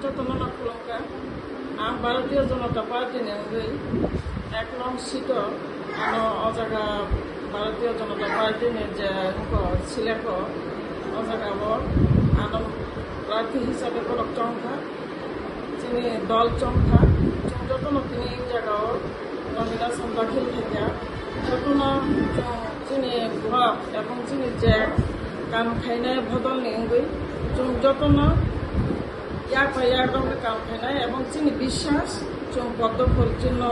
যতনা খুলঙ্কা আম ভারতীয় জনতা পার্টি নেই এক নং সিট আনো অজাগা ভারতীয় জনতা পার্টি নে যে সিলেক অজাগাব আনো প্রার্থী হিসাবে করক চংখা তিনি দল চংখা যতন তিনি জায়গাও নমিনেশন দাখিল থেকে যতন তিনি ভাব এবং তিনি যে কাম খাইনাय বদল নেই যতন ইয়ার দমে কাম খাইनाय এবং তিনি বিশ্বাস जों पद्मफुल चिन्ह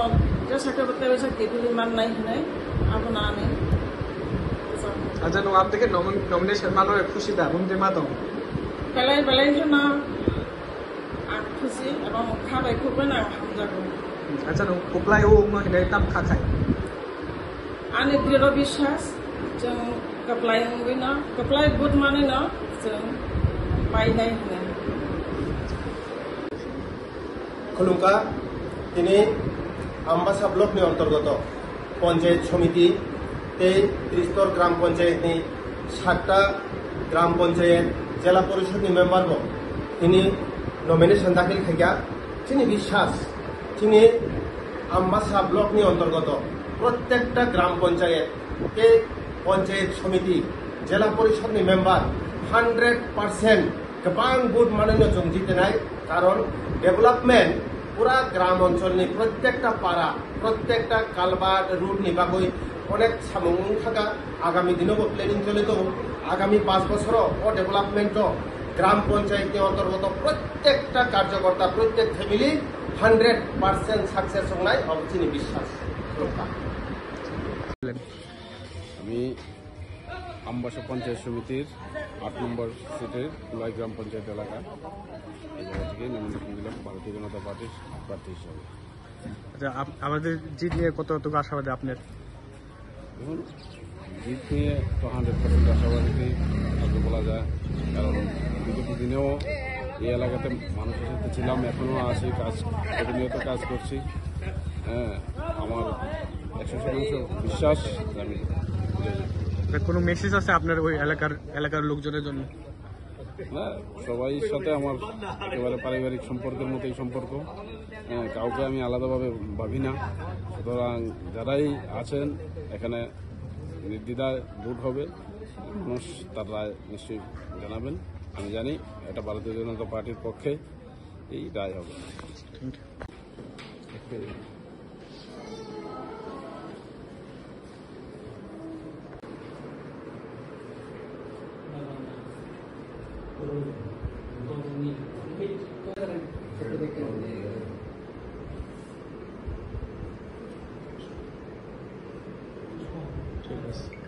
जैसा वैसा केवली मान नहीं है अपना नहीं। अच्छा नो आप देखे नॉमिनेशन मानो खुशी दा बुंदे मातो बेलाय है ना खुशी एवं खाबाय खूब ना हमजागो। अच्छा नो कुपलाय ओ नो हिने तम खाखाय आने दृढ़ विश्वास जों कपलाय बुट माने ना जों बायनाय है खुलुंका তিনি আমবাসা ব্লকনি অন্তর্গত পঞ্চায়েত সমিতি 33 গ্রাম পঞ্চায়েতনি 7টা গ্রাম পঞ্চায়েত জেলা পরিষদনি মেম্বার তিনি নমিনেশন দাখিল খাইয়া তিনি বিশ্বাস তিনি আমবাসা ব্লকনি অন্তর্গত প্রত্যেকটা গ্রাম পঞ্চায়েত পঞ্চায়েত সমিতি জেলা পরিষদনি মেম্বার 100% गोबां बुट माननो जों जितेनाय कारण डेभेलपमेंट पूरा ग्राम अंचल प्रत्येकटा पारा प्रत्येकटा कालबार रूट बागै अनेक सामुं थाका आगामी दिनों प्लेनिंग चले दो आगामी 5 बছर डेभेलपमेंट ग्राम पंचायत अंतर्गत प्रत्येकटा कार्यकर्ता प्रत्येक फैमिली 100% सक्सेस होनाय अबचिनि विश्वास আমবাসা পঞ্চায়েত সমিতির 8 নম্বর সিটের কুলাই গ্রাম পঞ্চায়েত এলাকা এই জায়গা থেকে নমিনেশন দিলাম ভারতীয় জনতা পার্টির প্রার্থী হিসাবে। আচ্ছা আমাদের জিত নিয়ে কতটুকু আশাবাদী আপনার? দেখুন জিত নিয়ে তো 100% আশাবাদী আগে বলা যায়, কারণ বিগত দিনেও এই এলাকাতে মানুষের সাথে ছিলাম, এখনও আছি, কাজ প্রতিনিয়ত কাজ করছি। হ্যাঁ, আমার 100% বিশ্বাস আমি কোনো মেসেজ আছে আপনার ওই এলাকার লোকজনের জন্য? না, সবাই সাথে আমার একেবারে পারিবারিক সম্পর্কের মতোই সম্পর্ক। কাউকে আমি আলাদাভাবে ভাবি না। সুতরাং যারাই আছেন এখানে নির্দ্বিধায় ভোট হবে, মানুষ তার রায় নিশ্চয়ই জানাবেন। আমি জানি এটা ভারতীয় জনতা পার্টির পক্ষে এই রায় হবে। ঠিক আছে।